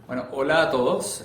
Bueno, hola a todos.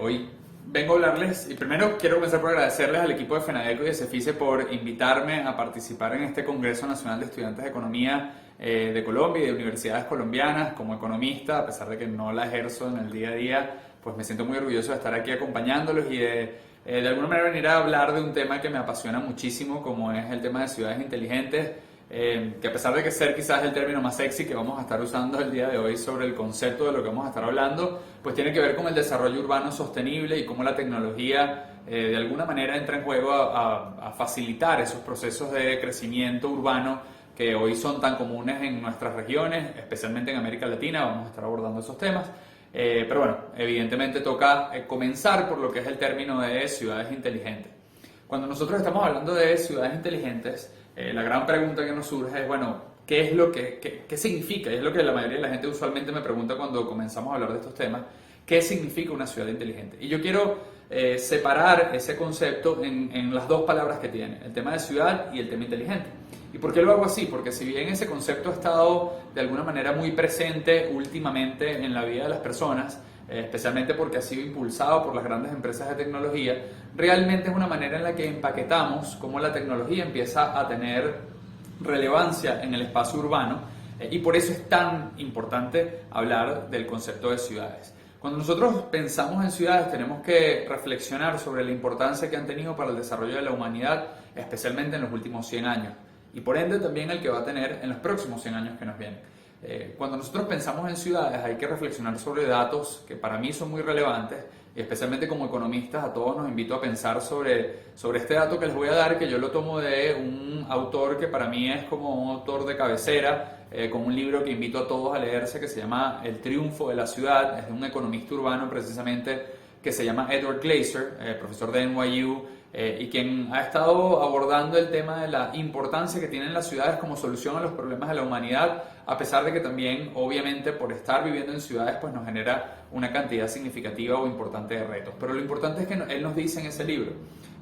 Hoy vengo a hablarles y primero quiero comenzar por agradecerles al equipo de FENADECO y de CEFICE por invitarme a participar en este Congreso Nacional de Estudiantes de Economía de Colombia y de universidades colombianas. Como economista, a pesar de que no la ejerzo en el día a día, pues me siento muy orgulloso de estar aquí acompañándolos y de alguna manera venir a hablar de un tema que me apasiona muchísimo, como es el tema de ciudades inteligentes. Que a pesar de que ser quizás el término más sexy que vamos a estar usando el día de hoy sobre el concepto de lo que vamos a estar hablando, pues tiene que ver con el desarrollo urbano sostenible y cómo la tecnología de alguna manera entra en juego a facilitar esos procesos de crecimiento urbano que hoy son tan comunes en nuestras regiones, especialmente en América Latina. Vamos a estar abordando esos temas. Pero bueno, evidentemente toca comenzar por lo que es el término de ciudades inteligentes. Cuando nosotros estamos hablando de ciudades inteligentes, la gran pregunta que nos surge es, bueno, ¿qué es lo qué significa? Y es lo que la mayoría de la gente usualmente me pregunta cuando comenzamos a hablar de estos temas. ¿Qué significa una ciudad inteligente? Y yo quiero separar ese concepto en las dos palabras que tiene, el tema de ciudad y el tema inteligente. ¿Y por qué lo hago así? Porque si bien ese concepto ha estado de alguna manera muy presente últimamente en la vida de las personas, especialmente porque ha sido impulsado por las grandes empresas de tecnología, realmente es una manera en la que empaquetamos cómo la tecnología empieza a tener relevancia en el espacio urbano, y por eso es tan importante hablar del concepto de ciudades. Cuando nosotros pensamos en ciudades tenemos que reflexionar sobre la importancia que han tenido para el desarrollo de la humanidad, especialmente en los últimos 100 años, y por ende también el que va a tener en los próximos 100 años que nos vienen. Cuando nosotros pensamos en ciudades hay que reflexionar sobre datos que para mí son muy relevantes, y especialmente como economistas a todos nos invito a pensar sobre este dato que les voy a dar, que yo lo tomo de un autor que para mí es como un autor de cabecera, con un libro que invito a todos a leerse que se llama El triunfo de la ciudad. Es de un economista urbano precisamente que se llama Edward Glaeser, profesor de NYU, y quien ha estado abordando el tema de la importancia que tienen las ciudades como solución a los problemas de la humanidad, a pesar de que también, obviamente, por estar viviendo en ciudades, pues nos genera una cantidad significativa o importante de retos. Pero lo importante es que él nos dice en ese libro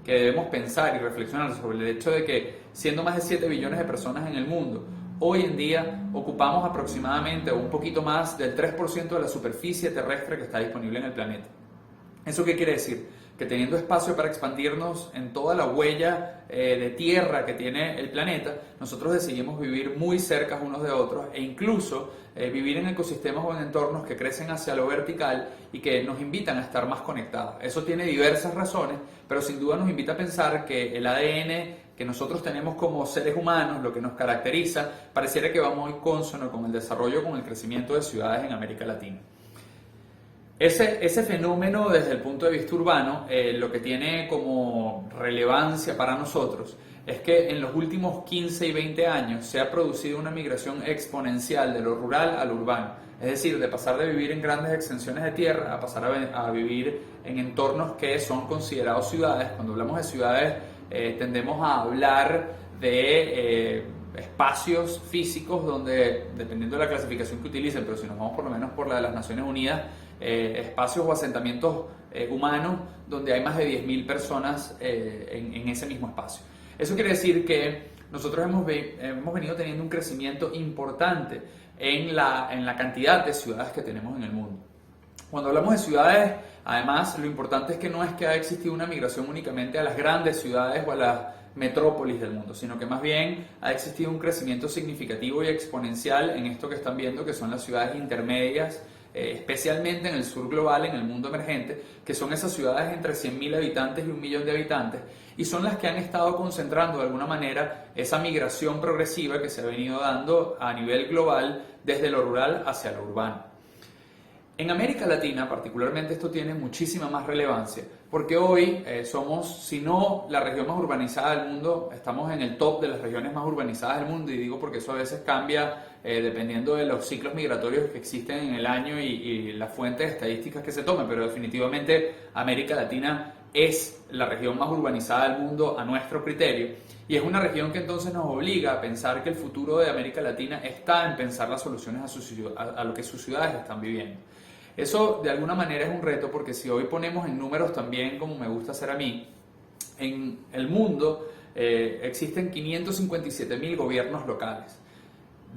que debemos pensar y reflexionar sobre el hecho de que, siendo más de 7 billones de personas en el mundo, hoy en día ocupamos aproximadamente o un poquito más del 3% de la superficie terrestre que está disponible en el planeta. ¿Eso qué quiere decir? Que teniendo espacio para expandirnos en toda la huella de tierra que tiene el planeta, nosotros decidimos vivir muy cerca unos de otros e incluso vivir en ecosistemas o en entornos que crecen hacia lo vertical y que nos invitan a estar más conectados. Eso tiene diversas razones, pero sin duda nos invita a pensar que el ADN que nosotros tenemos como seres humanos, lo que nos caracteriza, pareciera que va muy consono con el desarrollo, con el crecimiento de ciudades en América Latina. Ese fenómeno desde el punto de vista urbano, lo que tiene como relevancia para nosotros es que en los últimos 15 y 20 años se ha producido una migración exponencial de lo rural a lo urbano. Es decir, de pasar de vivir en grandes extensiones de tierra a pasar a vivir en entornos que son considerados ciudades. Cuando hablamos de ciudades tendemos a hablar de espacios físicos donde, dependiendo de la clasificación que utilicen, pero si nos vamos por lo menos por la de las Naciones Unidas, espacios o asentamientos humanos donde hay más de 10.000 personas en ese mismo espacio. Eso quiere decir que nosotros hemos venido teniendo un crecimiento importante en la cantidad de ciudades que tenemos en el mundo. Cuando hablamos de ciudades, además, lo importante es que no es que ha existido una migración únicamente a las grandes ciudades o a las metrópolis del mundo, sino que más bien ha existido un crecimiento significativo y exponencial en esto que están viendo, que son las ciudades intermedias, especialmente en el sur global, en el mundo emergente, que son esas ciudades entre 100.000 habitantes y 1.000.000 de habitantes, y son las que han estado concentrando de alguna manera esa migración progresiva que se ha venido dando a nivel global desde lo rural hacia lo urbano. En América Latina, particularmente, esto tiene muchísima más relevancia, porque hoy somos, si no la región más urbanizada del mundo, estamos en el top de las regiones más urbanizadas del mundo, y digo porque eso a veces cambia dependiendo de los ciclos migratorios que existen en el año y las fuentes estadísticas que se tomen, pero definitivamente América Latina es la región más urbanizada del mundo a nuestro criterio, y es una región que entonces nos obliga a pensar que el futuro de América Latina está en pensar las soluciones a lo que sus ciudades están viviendo. Eso de alguna manera es un reto, porque si hoy ponemos en números también, como me gusta hacer a mí, en el mundo existen 557.000 gobiernos locales.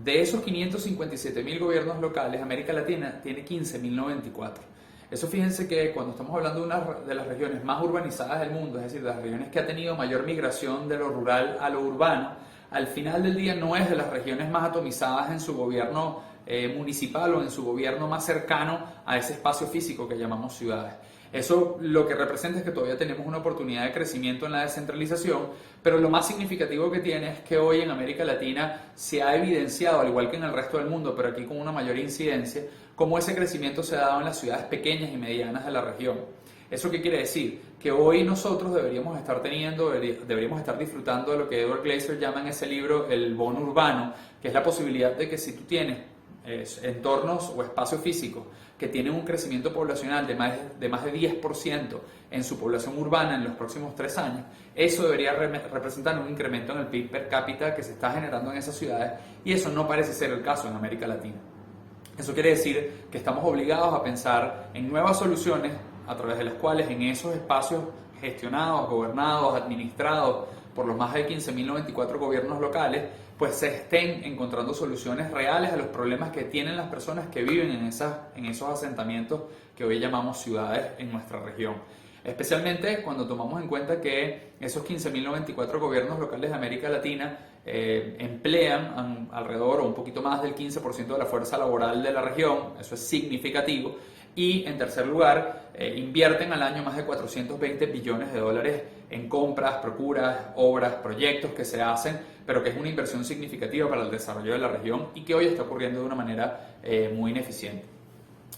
De esos 557.000 gobiernos locales, América Latina tiene 15.094. Eso fíjense que cuando estamos hablando de una de las regiones más urbanizadas del mundo, es decir, de las regiones que ha tenido mayor migración de lo rural a lo urbano, al final del día no es de las regiones más atomizadas en su gobierno municipal o en su gobierno más cercano a ese espacio físico que llamamos ciudades. Eso lo que representa es que todavía tenemos una oportunidad de crecimiento en la descentralización, pero lo más significativo que tiene es que hoy en América Latina se ha evidenciado, al igual que en el resto del mundo, pero aquí con una mayor incidencia, cómo ese crecimiento se ha dado en las ciudades pequeñas y medianas de la región. ¿Eso qué quiere decir? Que hoy nosotros deberíamos estar deberíamos estar disfrutando de lo que Edward Glaeser llama en ese libro el bono urbano, que es la posibilidad de que si tú tienes entornos o espacios físicos que tienen un crecimiento poblacional de más de 10% en su población urbana en los próximos 3 años, eso debería representar un incremento en el PIB per cápita que se está generando en esas ciudades, y eso no parece ser el caso en América Latina. Eso quiere decir que estamos obligados a pensar en nuevas soluciones a través de las cuales en esos espacios gestionados, gobernados, administrados por los más de 15.094 gobiernos locales, pues se estén encontrando soluciones reales a los problemas que tienen las personas que viven en esos asentamientos que hoy llamamos ciudades en nuestra región. Especialmente cuando tomamos en cuenta que esos 15.094 gobiernos locales de América Latina emplean alrededor o un poquito más del 15% de la fuerza laboral de la región, eso es significativo, y en tercer lugar invierten al año más de 420 billones de dólares en compras, procuras, obras, proyectos que se hacen, pero que es una inversión significativa para el desarrollo de la región y que hoy está ocurriendo de una manera muy ineficiente.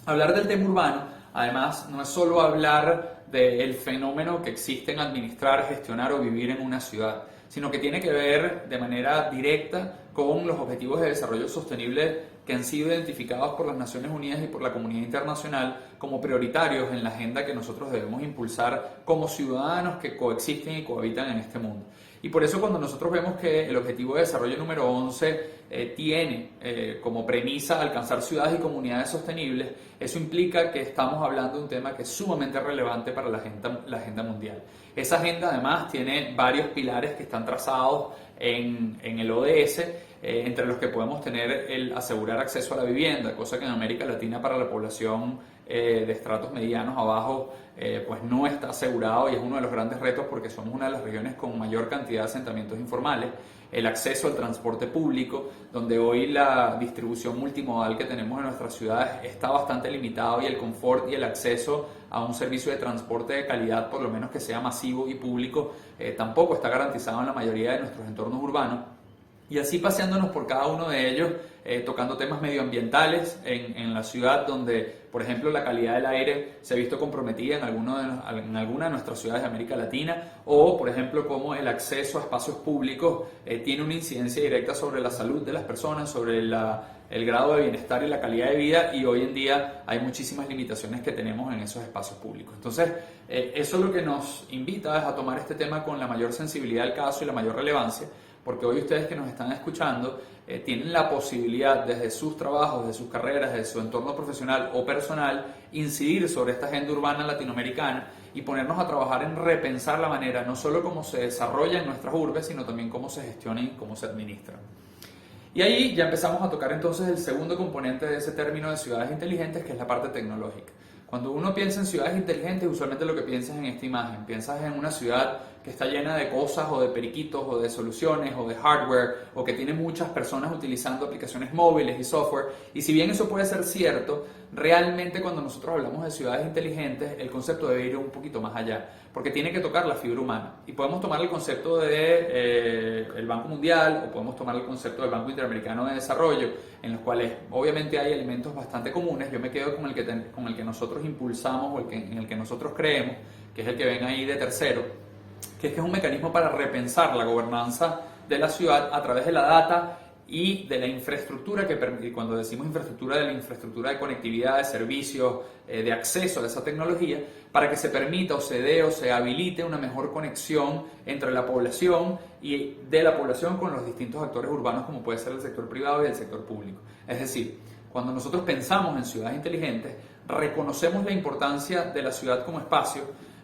Hablar del tema urbano, además, no es solo hablar del fenómeno que existe en administrar, gestionar o vivir en una ciudad, sino que tiene que ver de manera directa con los objetivos de desarrollo sostenible que han sido identificados por las Naciones Unidas y por la comunidad internacional como prioritarios en la agenda que nosotros debemos impulsar como ciudadanos que coexisten y cohabitan en este mundo. Y por eso cuando nosotros vemos que el Objetivo de Desarrollo número 11 tiene como premisa alcanzar ciudades y comunidades sostenibles, eso implica que estamos hablando de un tema que es sumamente relevante para la agenda mundial. Esa agenda además tiene varios pilares que están trazados en el ODS, entre los que podemos tener el asegurar acceso a la vivienda, cosa que en América Latina para la población de estratos medianos abajo pues no está asegurado y es uno de los grandes retos porque somos una de las regiones con mayor cantidad de asentamientos informales. El acceso al transporte público, donde hoy la distribución multimodal que tenemos en nuestras ciudades está bastante limitado, y el confort y el acceso a un servicio de transporte de calidad, por lo menos que sea masivo y público, tampoco está garantizado en la mayoría de nuestros entornos urbanos. Y así paseándonos por cada uno de ellos, tocando temas medioambientales en la ciudad, donde, por ejemplo, la calidad del aire se ha visto comprometida en alguna de nuestras ciudades de América Latina, o, por ejemplo, cómo el acceso a espacios públicos tiene una incidencia directa sobre la salud de las personas, sobre el grado de bienestar y la calidad de vida, y hoy en día hay muchísimas limitaciones que tenemos en esos espacios públicos. Entonces, eso lo que nos invita es a tomar este tema con la mayor sensibilidad del caso y la mayor relevancia, porque hoy ustedes que nos están escuchando tienen la posibilidad desde sus trabajos, desde sus carreras, desde su entorno profesional o personal, incidir sobre esta agenda urbana latinoamericana y ponernos a trabajar en repensar la manera, no solo cómo se desarrolla en nuestras urbes, sino también cómo se gestiona y cómo se administra. Y ahí ya empezamos a tocar entonces el segundo componente de ese término de ciudades inteligentes, que es la parte tecnológica. Cuando uno piensa en ciudades inteligentes, usualmente lo que piensas en esta imagen, piensas en una ciudad que está llena de cosas o de periquitos o de soluciones o de hardware, o que tiene muchas personas utilizando aplicaciones móviles y software. Y si bien eso puede ser cierto, realmente cuando nosotros hablamos de ciudades inteligentes, el concepto debe ir un poquito más allá, porque tiene que tocar la fibra humana. Y podemos tomar el concepto del Banco Mundial, o podemos tomar el concepto del Banco Interamericano de Desarrollo, en los cuales obviamente hay elementos bastante comunes. Yo me quedo con el que nosotros impulsamos o en el que nosotros creemos, que es el que ven ahí de tercero, que es un mecanismo para repensar la gobernanza de la ciudad a través de la data y de la infraestructura que permite. Cuando decimos infraestructura, de la infraestructura de conectividad, de servicios, de acceso a esa tecnología, para que se permita o se dé o se habilite una mejor conexión entre la población y de la población con los distintos actores urbanos, como puede ser el sector privado y el sector público. Es decir, cuando nosotros pensamos en ciudades inteligentes, reconocemos la importancia de la ciudad como espacio,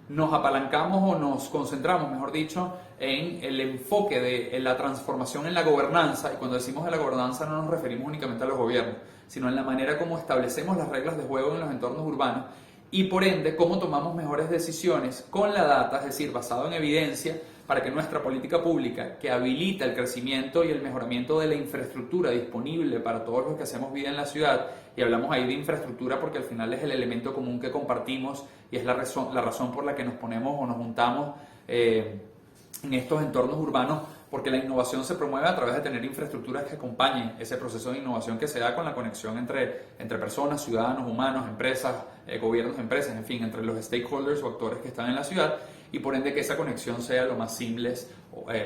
nos apalancamos o nos concentramos, mejor dicho, en el enfoque de la transformación en la gobernanza, y cuando decimos de la gobernanza no nos referimos únicamente a los gobiernos, sino en la manera como establecemos las reglas de juego en los entornos urbanos, y por ende cómo tomamos mejores decisiones con la data, es decir, basado en evidencia, para que nuestra política pública, que habilita el crecimiento y el mejoramiento de la infraestructura disponible para todos los que hacemos vida en la ciudad, y hablamos ahí de infraestructura porque al final es el elemento común que compartimos y es la razón por la que nos ponemos o nos juntamos en estos entornos urbanos, porque la innovación se promueve a través de tener infraestructuras que acompañen ese proceso de innovación que se da con la conexión entre personas, ciudadanos, humanos, empresas, gobiernos, empresas, en fin, entre los stakeholders o actores que están en la ciudad, y por ende que esa conexión sea lo más seamless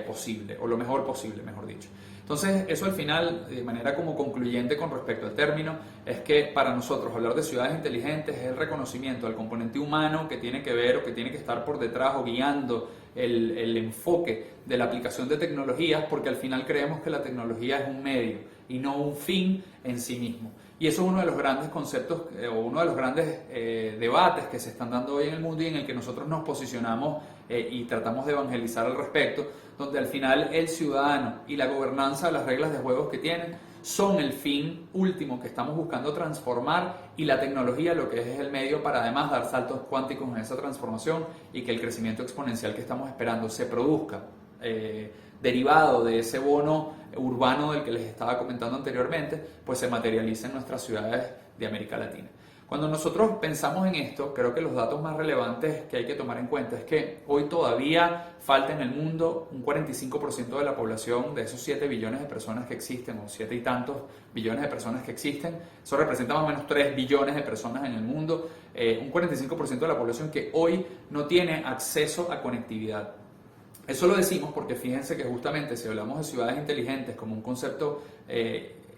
posible, o lo mejor posible, mejor dicho. Entonces, eso al final, de manera como concluyente con respecto al término, es que para nosotros hablar de ciudades inteligentes es el reconocimiento del componente humano que tiene que ver o que tiene que estar por detrás o guiando el enfoque de la aplicación de tecnologías, porque al final creemos que la tecnología es un medio y no un fin en sí mismo. Y eso es uno de los grandes conceptos o uno de los grandes debates que se están dando hoy en el mundo y en el que nosotros nos posicionamos y tratamos de evangelizar al respecto, donde al final el ciudadano y la gobernanza de las reglas de juego que tienen son el fin último que estamos buscando transformar, y la tecnología lo que es el medio para además dar saltos cuánticos en esa transformación y que el crecimiento exponencial que estamos esperando se produzca derivado de ese bono urbano del que les estaba comentando anteriormente, pues se materializa en nuestras ciudades de América Latina. Cuando nosotros pensamos en esto, creo que los datos más relevantes que hay que tomar en cuenta es que hoy todavía falta en el mundo un 45% de la población de esos 7 billones de personas que existen, o 7 y tantos billones de personas que existen. Eso representa más o menos 3 billones de personas en el mundo, un 45% de la población que hoy no tiene acceso a conectividad. Eso lo decimos porque fíjense que justamente si hablamos de ciudades inteligentes como un concepto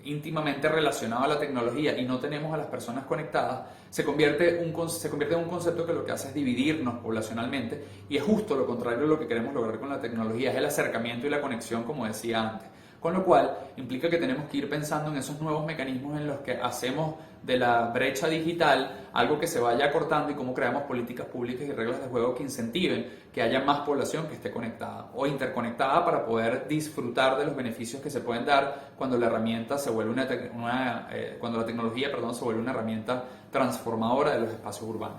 íntimamente relacionado a la tecnología y no tenemos a las personas conectadas, se convierte en un concepto que lo que hace es dividirnos poblacionalmente, y es justo lo contrario de lo que queremos lograr con la tecnología, es el acercamiento y la conexión, como decía antes. Con lo cual implica que tenemos que ir pensando en esos nuevos mecanismos en los que hacemos de la brecha digital algo que se vaya acortando y cómo creamos políticas públicas y reglas de juego que incentiven que haya más población que esté conectada o interconectada para poder disfrutar de los beneficios que se pueden dar cuando la herramienta se vuelve cuando la tecnología, se vuelve una herramienta transformadora de los espacios urbanos.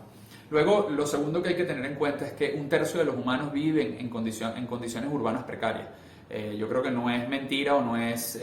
Luego, lo segundo que hay que tener en cuenta es que 1/3 de los humanos viven en condiciones urbanas precarias. Yo creo que no es mentira o no es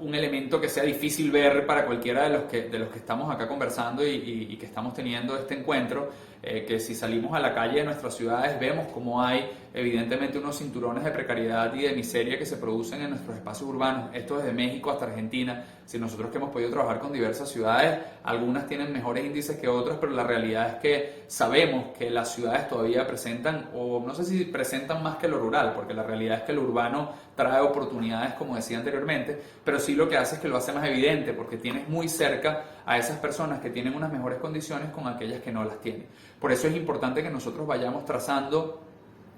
un elemento que sea difícil ver para cualquiera de los que estamos acá conversando y que estamos teniendo este encuentro, que si salimos a la calle de nuestras ciudades vemos cómo hay evidentemente unos cinturones de precariedad y de miseria que se producen en nuestros espacios urbanos, esto desde México hasta Argentina. Si nosotros que hemos podido trabajar con diversas ciudades, algunas tienen mejores índices que otras, pero la realidad es que sabemos que las ciudades todavía presentan, o no sé si presentan más que lo rural, porque la realidad es que lo urbano trae oportunidades, como decía anteriormente, pero sí lo que hace es que lo hace más evidente, porque tienes muy cerca a esas personas que tienen unas mejores condiciones con aquellas que no las tienen. Por eso es importante que nosotros vayamos trazando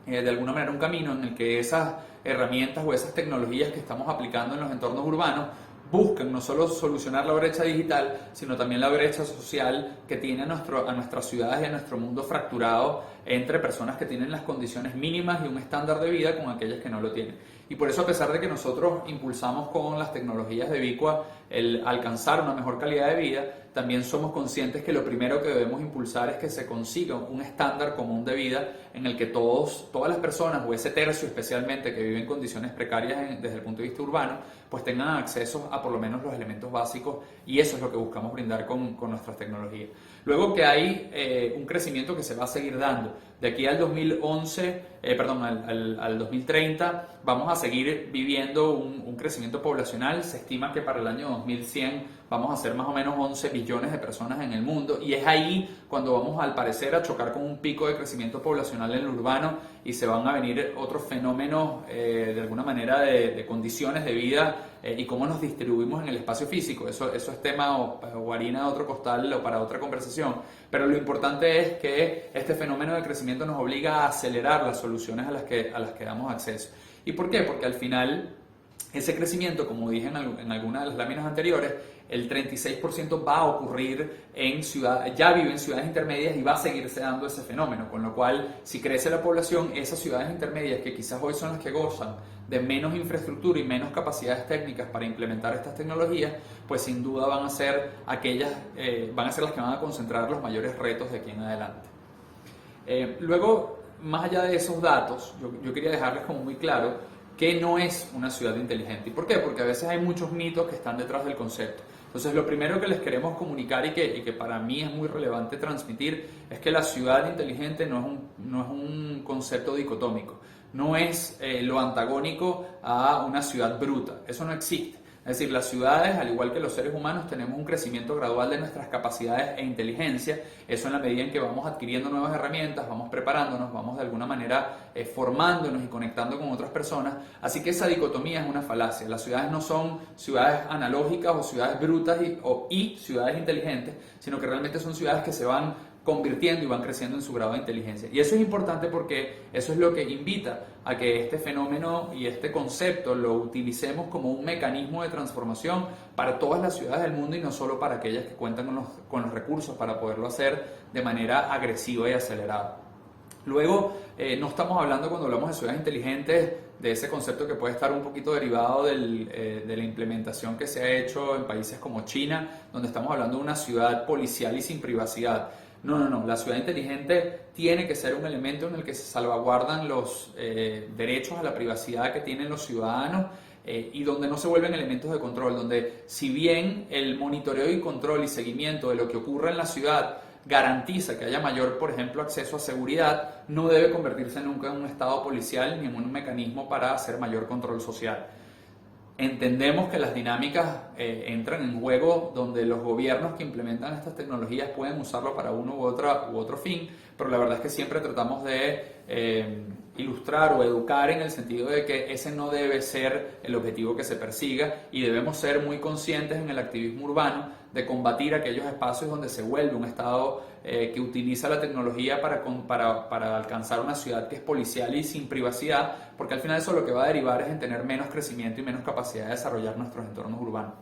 de alguna manera un camino en el que esas herramientas o esas tecnologías que estamos aplicando en los entornos urbanos buscan no solo solucionar la brecha digital, sino también la brecha social que tiene a nuestras ciudades y a nuestro mundo fracturado entre personas que tienen las condiciones mínimas y un estándar de vida con aquellas que no lo tienen. Y por eso, a pesar de que nosotros impulsamos con las tecnologías de Vicua el alcanzar una mejor calidad de vida, también somos conscientes que lo primero que debemos impulsar es que se consiga un estándar común de vida en el que todas las personas, o ese tercio especialmente que vive en condiciones precarias desde el punto de vista urbano, pues tengan acceso a por lo menos los elementos básicos, y eso es lo que buscamos brindar con nuestras tecnologías. Luego que hay un crecimiento que se va a seguir dando. De aquí al 2030 vamos a seguir viviendo un crecimiento poblacional. Se estima que para el año 2100 vamos a ser más o menos 11 billones de personas en el mundo, y es ahí cuando vamos al parecer a chocar con un pico de crecimiento poblacional en el urbano y se van a venir otros fenómenos de alguna manera de condiciones de vida y cómo nos distribuimos en el espacio físico. Eso es tema o harina de otro costal o para otra conversación, pero lo importante es que este fenómeno de crecimiento nos obliga a acelerar las soluciones a las que damos acceso. ¿Y por qué? Porque al final ese crecimiento, como dije en alguna de las láminas anteriores, el 36% va a ocurrir en ciudades, ya vive en ciudades intermedias y va a seguirse dando ese fenómeno, con lo cual si crece la población, esas ciudades intermedias que quizás hoy son las que gozan de menos infraestructura y menos capacidades técnicas para implementar estas tecnologías, pues sin duda van a ser las que van a concentrar los mayores retos de aquí en adelante. Luego, más allá de esos datos, yo quería dejarles como muy claro que no es una ciudad inteligente. ¿Y por qué? Porque a veces hay muchos mitos que están detrás del concepto. Entonces, lo primero que les queremos comunicar y que para mí es muy relevante transmitir es que la ciudad inteligente no es un concepto dicotómico, no es lo antagónico a una ciudad bruta, eso no existe. Es decir, las ciudades, al igual que los seres humanos, tenemos un crecimiento gradual de nuestras capacidades e inteligencia. Eso en la medida en que vamos adquiriendo nuevas herramientas, vamos preparándonos, vamos de alguna manera formándonos y conectando con otras personas. Así que esa dicotomía es una falacia. Las ciudades no son ciudades analógicas o ciudades brutas y ciudades inteligentes, sino que realmente son ciudades que se van convirtiendo y van creciendo en su grado de inteligencia. Y eso es importante porque eso es lo que invita a que este fenómeno y este concepto lo utilicemos como un mecanismo de transformación para todas las ciudades del mundo y no solo para aquellas que cuentan con los recursos para poderlo hacer de manera agresiva y acelerada. Luego, no estamos hablando, cuando hablamos de ciudades inteligentes, de ese concepto que puede estar un poquito derivado de la implementación que se ha hecho en países como China, donde estamos hablando de una ciudad policial y sin privacidad. No. La ciudad inteligente tiene que ser un elemento en el que se salvaguardan los derechos a la privacidad que tienen los ciudadanos y donde no se vuelven elementos de control, donde si bien el monitoreo y control y seguimiento de lo que ocurre en la ciudad garantiza que haya mayor, por ejemplo, acceso a seguridad, no debe convertirse nunca en un estado policial ni en un mecanismo para hacer mayor control social. Entendemos que las dinámicas entran en juego donde los gobiernos que implementan estas tecnologías pueden usarlo para uno u otro fin, pero la verdad es que siempre tratamos de ilustrar o educar en el sentido de que ese no debe ser el objetivo que se persiga y debemos ser muy conscientes en el activismo urbano de combatir aquellos espacios donde se vuelve un estado que utiliza la tecnología para alcanzar una ciudad que es policial y sin privacidad, porque al final eso lo que va a derivar es en tener menos crecimiento y menos capacidad de desarrollar nuestros entornos urbanos.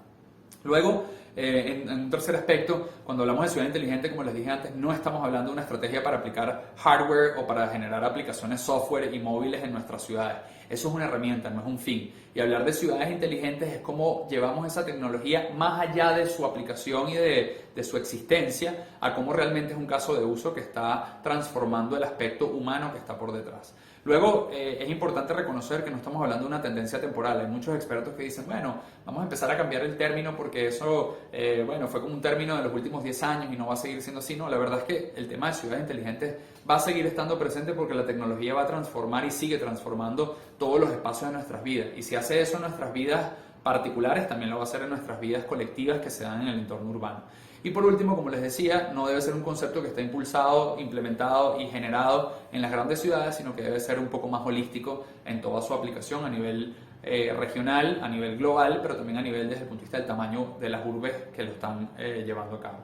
Luego, en un tercer aspecto, cuando hablamos de ciudad inteligente, como les dije antes, no estamos hablando de una estrategia para aplicar hardware o para generar aplicaciones software y móviles en nuestras ciudades. Eso es una herramienta, no es un fin. Y hablar de ciudades inteligentes es cómo llevamos esa tecnología más allá de su aplicación y de su existencia a cómo realmente es un caso de uso que está transformando el aspecto humano que está por detrás. Luego, es importante reconocer que no estamos hablando de una tendencia temporal. Hay muchos expertos que dicen, bueno, vamos a empezar a cambiar el término porque eso, fue como un término de los últimos 10 años y no va a seguir siendo así. No, la verdad es que el tema de ciudades inteligentes va a seguir estando presente porque la tecnología va a transformar y sigue transformando todos los espacios de nuestras vidas. Y si hace eso en nuestras vidas particulares, también lo va a hacer en nuestras vidas colectivas que se dan en el entorno urbano. Y por último, como les decía, no debe ser un concepto que esté impulsado, implementado y generado en las grandes ciudades, sino que debe ser un poco más holístico en toda su aplicación a nivel regional, a nivel global, pero también a nivel desde el punto de vista del tamaño de las urbes que lo están llevando a cabo.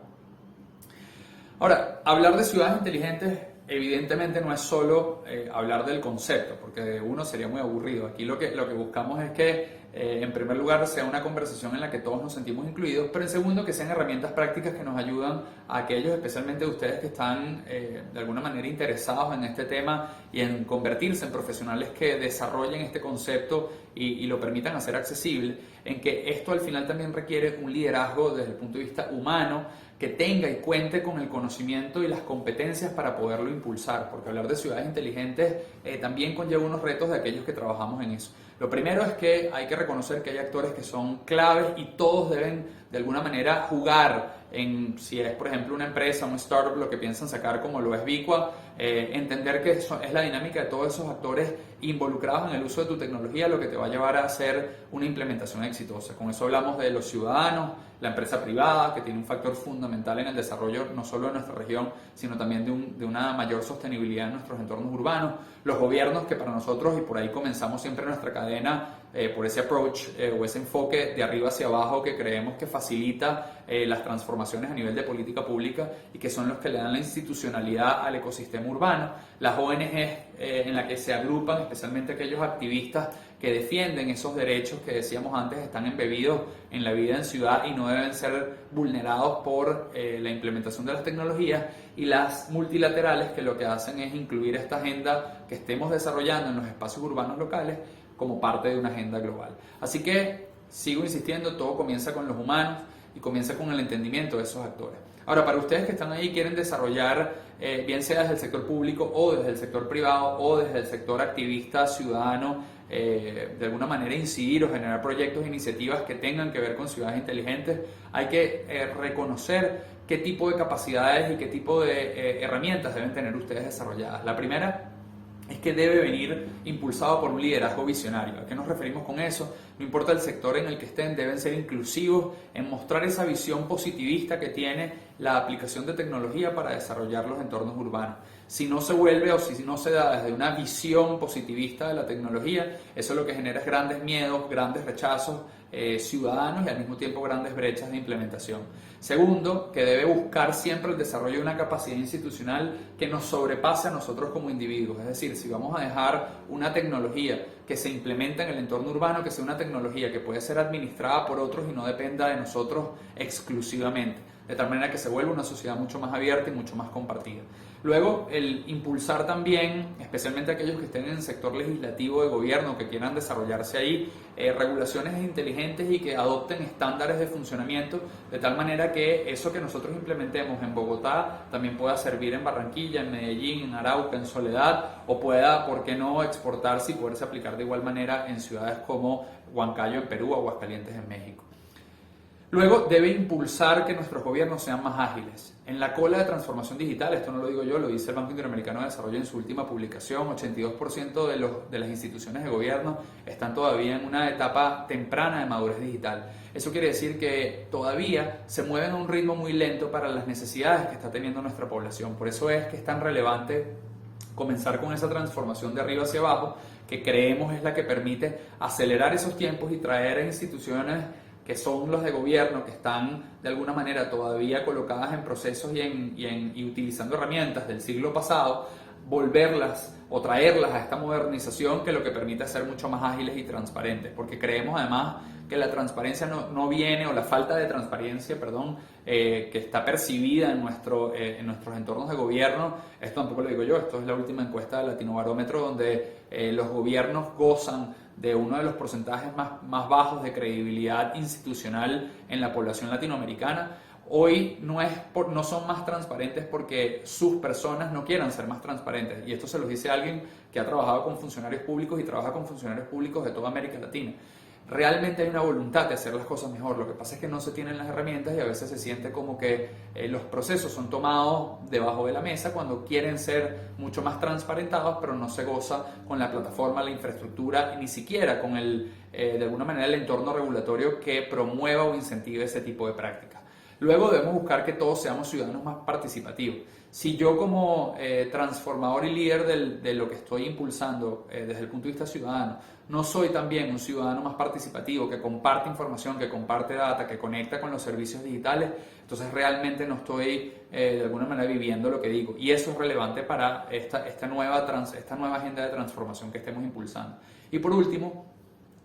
Ahora, hablar de ciudades inteligentes evidentemente no es solo hablar del concepto, porque uno sería muy aburrido. Aquí lo que buscamos es que en primer lugar sea una conversación en la que todos nos sentimos incluidos, pero en segundo que sean herramientas prácticas que nos ayudan a aquellos, especialmente ustedes que están de alguna manera interesados en este tema y en convertirse en profesionales que desarrollen este concepto y lo permitan hacer accesible, en que esto al final también requiere un liderazgo desde el punto de vista humano, que tenga y cuente con el conocimiento y las competencias para poderlo impulsar, porque hablar de ciudades inteligentes también conlleva unos retos de aquellos que trabajamos en eso. Lo primero es que hay que reconocer que hay actores que son claves y todos deben de alguna manera jugar en, si es por ejemplo una empresa, un startup, lo que piensan sacar como lo es Vicua, entender que eso es la dinámica de todos esos actores involucrados en el uso de tu tecnología lo que te va a llevar a hacer una implementación exitosa. Con eso hablamos de los ciudadanos, la empresa privada, que tiene un factor fundamental en el desarrollo no solo de nuestra región, sino también de una mayor sostenibilidad en nuestros entornos urbanos, los gobiernos, que para nosotros, y por ahí comenzamos siempre nuestra cadena, por ese approach o ese enfoque de arriba hacia abajo que creemos que facilita las transformaciones a nivel de política pública y que son los que le dan la institucionalidad al ecosistema urbano, las ONGs en las que se agrupan, especialmente aquellos activistas que defienden esos derechos que decíamos antes están embebidos en la vida en ciudad y no deben ser vulnerados por la implementación de las tecnologías, y las multilaterales que lo que hacen es incluir esta agenda que estemos desarrollando en los espacios urbanos locales como parte de una agenda global. Así que sigo insistiendo, todo comienza con los humanos y comienza con el entendimiento de esos actores. Ahora, para ustedes que están ahí y quieren desarrollar, bien sea desde el sector público o desde el sector privado o desde el sector activista, ciudadano, de alguna manera incidir o generar proyectos e iniciativas que tengan que ver con ciudades inteligentes, hay que reconocer qué tipo de capacidades y qué tipo de herramientas deben tener ustedes desarrolladas. La primera es que debe venir impulsado por un liderazgo visionario. ¿A qué nos referimos con eso? No importa el sector en el que estén, deben ser inclusivos en mostrar esa visión positivista que tiene la aplicación de tecnología para desarrollar los entornos urbanos. Si no se vuelve o si no se da desde una visión positivista de la tecnología, eso lo que genera es grandes miedos, grandes rechazos ciudadanos y al mismo tiempo grandes brechas de implementación. Segundo, que debe buscar siempre el desarrollo de una capacidad institucional que nos sobrepase a nosotros como individuos. Es decir, si vamos a dejar una tecnología que se implementa en el entorno urbano, que sea una tecnología que puede ser administrada por otros y no dependa de nosotros exclusivamente, de tal manera que se vuelva una sociedad mucho más abierta y mucho más compartida. Luego, el impulsar también, especialmente aquellos que estén en el sector legislativo de gobierno, que quieran desarrollarse ahí, regulaciones inteligentes y que adopten estándares de funcionamiento, de tal manera que eso que nosotros implementemos en Bogotá también pueda servir en Barranquilla, en Medellín, en Arauca, en Soledad, o pueda, ¿por qué no?, exportarse y poderse aplicar de igual manera en ciudades como Huancayo en Perú o Aguascalientes en México. Luego, debe impulsar que nuestros gobiernos sean más ágiles. En la cola de transformación digital, esto no lo digo yo, lo dice el Banco Interamericano de Desarrollo en su última publicación, 82% de las instituciones de gobierno están todavía en una etapa temprana de madurez digital. Eso quiere decir que todavía se mueven a un ritmo muy lento para las necesidades que está teniendo nuestra población. Por eso es que es tan relevante comenzar con esa transformación de arriba hacia abajo, que creemos es la que permite acelerar esos tiempos y traer a instituciones que son los de gobierno, que están de alguna manera todavía colocadas en procesos y utilizando herramientas del siglo pasado, volverlas o traerlas a esta modernización que lo que permite ser mucho más ágiles y transparentes, porque creemos además que la transparencia no viene, o la falta de transparencia, perdón, que está percibida en nuestros entornos de gobierno, esto tampoco lo digo yo, esto es la última encuesta de Latinobarómetro, donde los gobiernos gozan de uno de los porcentajes más bajos de credibilidad institucional en la población latinoamericana. Hoy no son más transparentes porque sus personas no quieran ser más transparentes, y esto se lo dice alguien que ha trabajado con funcionarios públicos y trabaja con funcionarios públicos de toda América Latina. Realmente hay una voluntad de hacer las cosas mejor, lo que pasa es que no se tienen las herramientas y a veces se siente como que los procesos son tomados debajo de la mesa cuando quieren ser mucho más transparentados, pero no se goza con la plataforma, la infraestructura y ni siquiera con de alguna manera el entorno regulatorio que promueva o incentive ese tipo de prácticas. Luego debemos buscar que todos seamos ciudadanos más participativos. Si yo como transformador y líder de lo que estoy impulsando desde el punto de vista ciudadano, no soy también un ciudadano más participativo, que comparte información, que comparte data, que conecta con los servicios digitales, entonces realmente no estoy de alguna manera viviendo lo que digo. Y eso es relevante para esta nueva agenda de transformación que estemos impulsando. Y por último,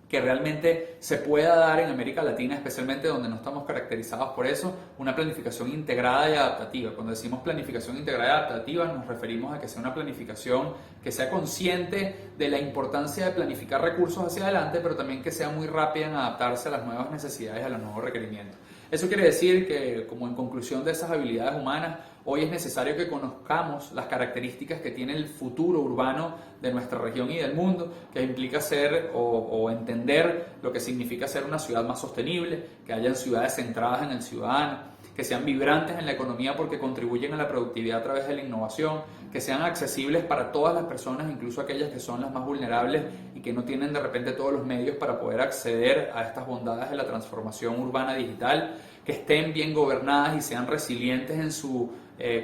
que realmente se pueda dar en América Latina, especialmente donde no estamos caracterizados por eso, una planificación integrada y adaptativa. Cuando decimos planificación integrada y adaptativa, nos referimos a que sea una planificación que sea consciente de la importancia de planificar recursos hacia adelante, pero también que sea muy rápida en adaptarse a las nuevas necesidades, a los nuevos requerimientos. Eso quiere decir que, como en conclusión de esas habilidades humanas, hoy es necesario que conozcamos las características que tiene el futuro urbano de nuestra región y del mundo, que implica ser o entender lo que significa ser una ciudad más sostenible, que hayan ciudades centradas en el ciudadano, que sean vibrantes en la economía porque contribuyen a la productividad a través de la innovación, que sean accesibles para todas las personas, incluso aquellas que son las más vulnerables y que no tienen de repente todos los medios para poder acceder a estas bondades de la transformación urbana digital, que estén bien gobernadas y sean resilientes en su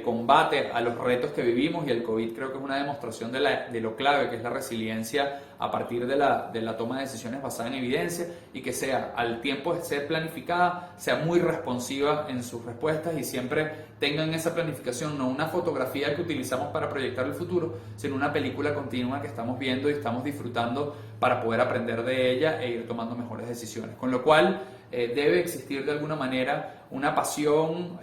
combate a los retos que vivimos, y el COVID creo que es una demostración de lo clave que es la resiliencia a partir de la toma de decisiones basada en evidencia, y que sea, al tiempo de ser planificada, sea muy responsiva en sus respuestas y siempre tenga en esa planificación no una fotografía que utilizamos para proyectar el futuro, sino una película continua que estamos viendo y estamos disfrutando para poder aprender de ella e ir tomando mejores decisiones. Con lo cual, debe existir de alguna manera una pasión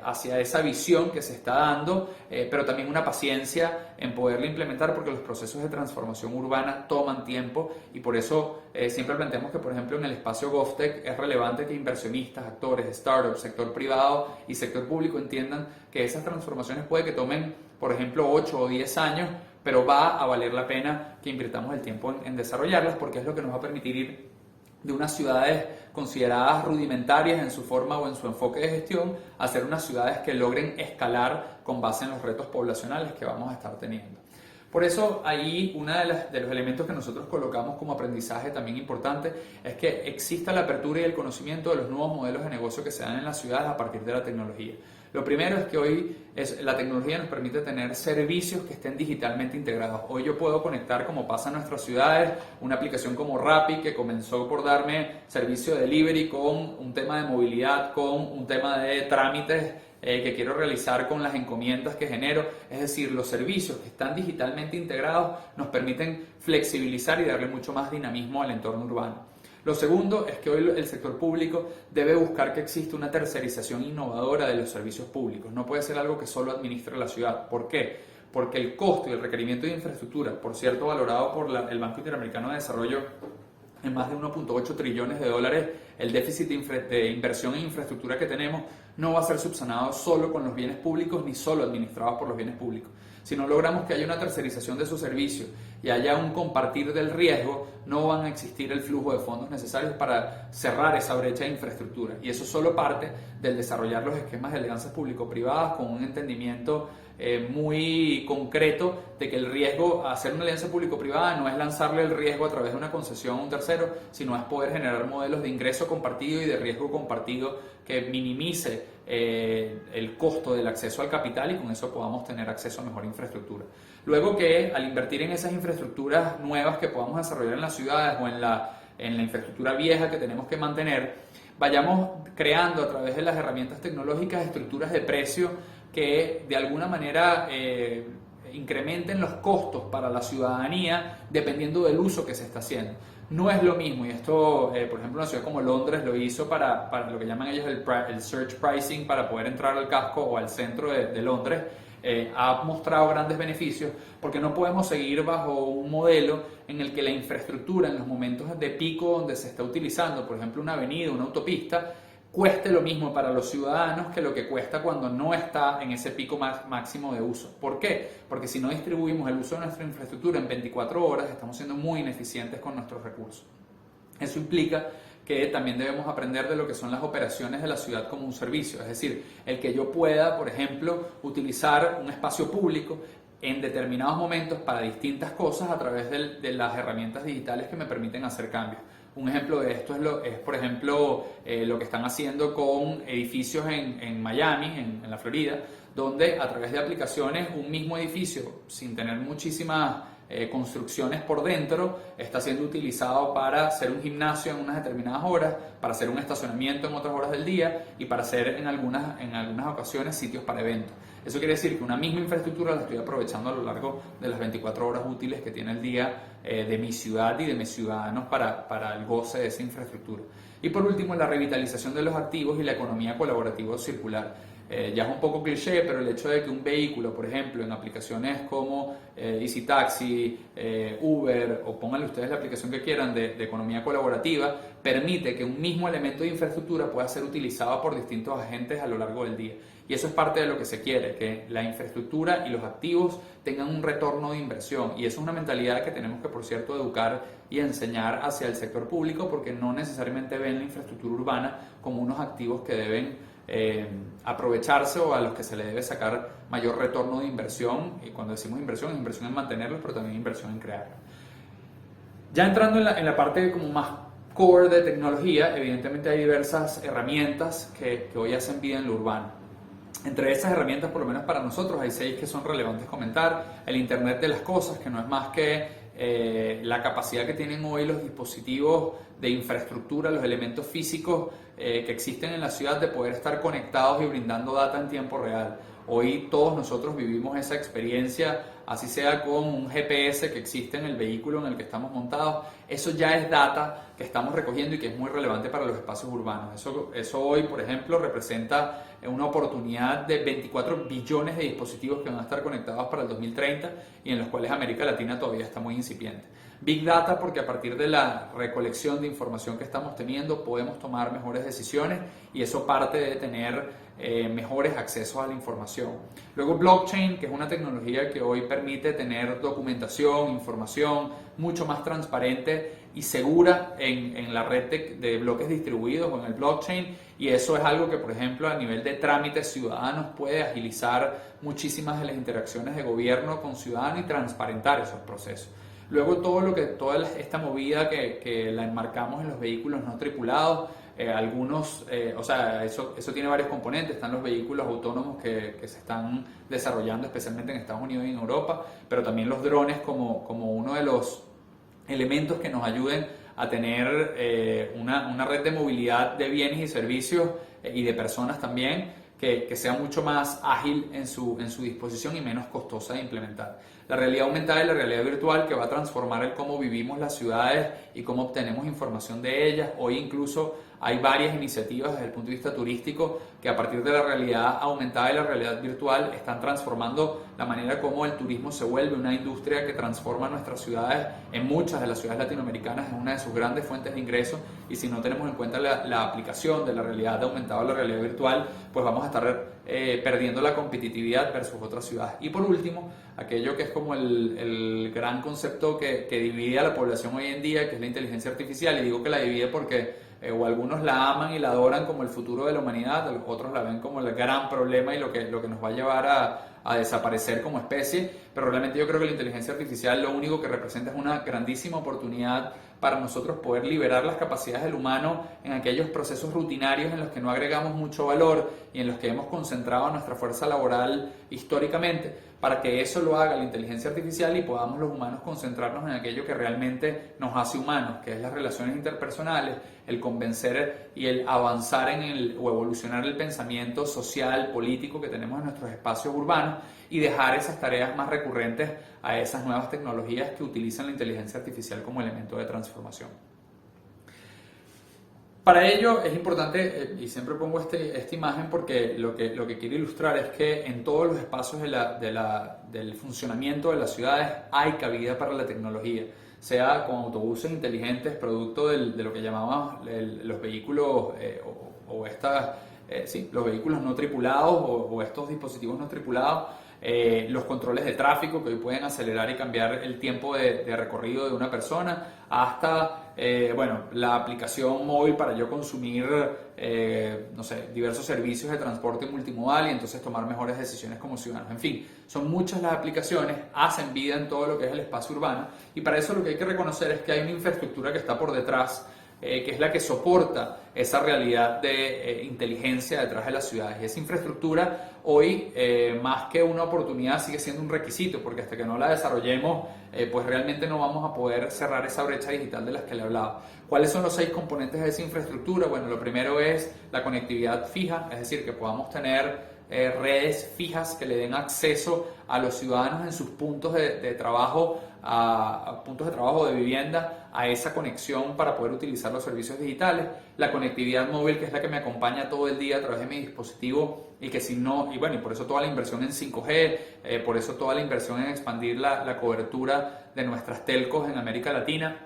hacia esa visión que se está dando, pero también una paciencia en poderla implementar, porque los procesos de transformación urbana toman tiempo, y por eso siempre planteamos que, por ejemplo, en el espacio GovTech es relevante que inversionistas, actores, startups, sector privado y sector público entiendan que esas transformaciones puede que tomen, por ejemplo, 8 o 10 años, pero va a valer la pena que invirtamos el tiempo en desarrollarlas, porque es lo que nos va a permitir ir de unas ciudades consideradas rudimentarias en su forma o en su enfoque de gestión a ser unas ciudades que logren escalar con base en los retos poblacionales que vamos a estar teniendo. Por eso ahí uno de los elementos que nosotros colocamos como aprendizaje también importante es que exista la apertura y el conocimiento de los nuevos modelos de negocio que se dan en las ciudades a partir de la tecnología. Lo primero es que hoy la tecnología nos permite tener servicios que estén digitalmente integrados. Hoy yo puedo conectar, como pasa en nuestras ciudades, una aplicación como Rappi, que comenzó por darme servicio de delivery con un tema de movilidad, con un tema de trámites que quiero realizar con las encomiendas que genero. Es decir, los servicios que están digitalmente integrados nos permiten flexibilizar y darle mucho más dinamismo al entorno urbano. Lo segundo es que hoy el sector público debe buscar que exista una tercerización innovadora de los servicios públicos. No puede ser algo que solo administre la ciudad. ¿Por qué? Porque el costo y el requerimiento de infraestructura, por cierto, valorado por el Banco Interamericano de Desarrollo en más de 1.8 trillones de dólares, el déficit de inversión en infraestructura que tenemos no va a ser subsanado solo con los bienes públicos ni solo administrados por los bienes públicos. Si no logramos que haya una tercerización de esos servicios y haya un compartir del riesgo, no van a existir el flujo de fondos necesarios para cerrar esa brecha de infraestructura. Y eso solo parte del desarrollar los esquemas de alianzas público-privadas con un entendimiento muy concreto de que el riesgo, hacer una alianza público-privada no es lanzarle el riesgo a través de una concesión a un tercero, sino es poder generar modelos de ingreso compartido y de riesgo compartido que minimice el costo del acceso al capital, y con eso podamos tener acceso a mejor infraestructura. Luego, que al invertir en esas infraestructuras nuevas que podamos desarrollar en las ciudades o en la infraestructura vieja que tenemos que mantener, vayamos creando a través de las herramientas tecnológicas estructuras de precio que de alguna manera incrementen los costos para la ciudadanía dependiendo del uso que se está haciendo. No es lo mismo, y esto, por ejemplo, una ciudad como Londres lo hizo para lo que llaman ellos el search pricing, para poder entrar al casco o al centro de Londres. Ha mostrado grandes beneficios, porque no podemos seguir bajo un modelo en el que la infraestructura en los momentos de pico donde se está utilizando, por ejemplo, una avenida, una autopista, cueste lo mismo para los ciudadanos que lo que cuesta cuando no está en ese pico máximo de uso. ¿Por qué? Porque si no distribuimos el uso de nuestra infraestructura en 24 horas, estamos siendo muy ineficientes con nuestros recursos. Eso implica que también debemos aprender de lo que son las operaciones de la ciudad como un servicio, es decir, el que yo pueda, por ejemplo, utilizar un espacio público en determinados momentos para distintas cosas a través de las herramientas digitales que me permiten hacer cambios. Un ejemplo de esto es por ejemplo, lo que están haciendo con edificios en Miami, en la Florida, donde a través de aplicaciones un mismo edificio, sin tener muchísimas construcciones por dentro, está siendo utilizado para hacer un gimnasio en unas determinadas horas, para hacer un estacionamiento en otras horas del día y para hacer en algunas ocasiones sitios para eventos. Eso quiere decir que una misma infraestructura la estoy aprovechando a lo largo de las 24 horas útiles que tiene el día de mi ciudad y de mis ciudadanos para el goce de esa infraestructura. Y por último, la revitalización de los activos y la economía colaborativa circular. Ya es un poco cliché, pero el hecho de que un vehículo, por ejemplo, en aplicaciones como Easy Taxi, Uber, o pónganle ustedes la aplicación que quieran de economía colaborativa, permite que un mismo elemento de infraestructura pueda ser utilizado por distintos agentes a lo largo del día. Y eso es parte de lo que se quiere, que la infraestructura y los activos tengan un retorno de inversión. Y eso es una mentalidad que tenemos que, por cierto, educar y enseñar hacia el sector público, porque no necesariamente ven la infraestructura urbana como unos activos que deben aprovecharse o a los que se le debe sacar mayor retorno de inversión. Y cuando decimos inversión, es inversión en mantenerlos, pero también inversión en crearlos. Ya entrando en la parte como más core de tecnología, evidentemente hay diversas herramientas que hoy hacen vida en lo urbano. Entre esas herramientas, por lo menos para nosotros, hay 6 que son relevantes comentar. El Internet de las cosas, que no es más que la capacidad que tienen hoy los dispositivos de infraestructura, los elementos físicos que existen en la ciudad de poder estar conectados y brindando data en tiempo real. Hoy todos nosotros vivimos esa experiencia, así sea con un GPS que existe en el vehículo en el que estamos montados. Eso ya es data que estamos recogiendo y que es muy relevante para los espacios urbanos. Eso hoy, por ejemplo, representa una oportunidad de 24 billones de dispositivos que van a estar conectados para el 2030 y en los cuales América Latina todavía está muy incipiente. Big Data, porque a partir de la recolección de información que estamos teniendo podemos tomar mejores decisiones y eso parte de tener mejores accesos a la información. Luego blockchain, que es una tecnología que hoy permite tener documentación, información mucho más transparente y segura en la red de bloques distribuidos o en el blockchain, y eso es algo que, por ejemplo, a nivel de trámites ciudadanos puede agilizar muchísimas de las interacciones de gobierno con ciudadanos y transparentar esos procesos. Luego toda esta movida que la enmarcamos en los vehículos no tripulados, eso tiene varios componentes. Están los vehículos autónomos que se están desarrollando especialmente en Estados Unidos y en Europa, pero también los drones como uno de los elementos que nos ayuden a tener una red de movilidad de bienes y servicios y de personas también que sea mucho más ágil en su disposición y menos costosa de implementar. La realidad aumentada y la realidad virtual, que va a transformar el cómo vivimos las ciudades y cómo obtenemos información de ellas. Hoy incluso hay varias iniciativas desde el punto de vista turístico que a partir de la realidad aumentada y la realidad virtual están transformando la manera como el turismo se vuelve una industria que transforma nuestras ciudades. En muchas de las ciudades latinoamericanas es una de sus grandes fuentes de ingresos, y si no tenemos en cuenta la aplicación de la realidad aumentada o la realidad virtual, pues vamos a estar perdiendo la competitividad versus otras ciudades. Y por último, aquello que es como el gran concepto que divide a la población hoy en día, que es la inteligencia artificial, y digo que la divide porque o algunos la aman y la adoran como el futuro de la humanidad, los otros la ven como el gran problema y lo que nos va a llevar a desaparecer como especie, pero realmente yo creo que la inteligencia artificial lo único que representa es una grandísima oportunidad para nosotros poder liberar las capacidades del humano en aquellos procesos rutinarios en los que no agregamos mucho valor y en los que hemos concentrado nuestra fuerza laboral históricamente, para que eso lo haga la inteligencia artificial y podamos los humanos concentrarnos en aquello que realmente nos hace humanos, que es las relaciones interpersonales, el convencer y el avanzar o evolucionar el pensamiento social, político que tenemos en nuestros espacios urbanos, y dejar esas tareas más recurrentes a esas nuevas tecnologías que utilizan la inteligencia artificial como elemento de transformación. Para ello es importante, y siempre pongo esta imagen porque lo que quiero ilustrar es que en todos los espacios del funcionamiento de las ciudades hay cabida para la tecnología, sea con autobuses inteligentes, producto de lo que llamamos los vehículos los vehículos no tripulados o estos dispositivos no tripulados, los controles de tráfico que hoy pueden acelerar y cambiar el tiempo de recorrido de una persona, hasta la aplicación móvil para yo consumir diversos servicios de transporte multimodal y entonces tomar mejores decisiones como ciudadanos. En fin, son muchas las aplicaciones, hacen vida en todo lo que es el espacio urbano, y para eso lo que hay que reconocer es que hay una infraestructura que está por detrás, que es la que soporta esa realidad de inteligencia detrás de las ciudades. Y esa infraestructura hoy, más que una oportunidad, sigue siendo un requisito, porque hasta que no la desarrollemos, pues realmente no vamos a poder cerrar esa brecha digital de las que le hablaba. ¿Cuáles son los 6 componentes de esa infraestructura? Bueno, lo primero es la conectividad fija, es decir, que podamos tener redes fijas que le den acceso a los ciudadanos en sus puntos de trabajo, a puntos de trabajo o de vivienda, a esa conexión para poder utilizar los servicios digitales. La conectividad móvil, que es la que me acompaña todo el día a través de mi dispositivo, y que y por eso toda la inversión en 5G, por eso toda la inversión en expandir la cobertura de nuestras telcos en América Latina,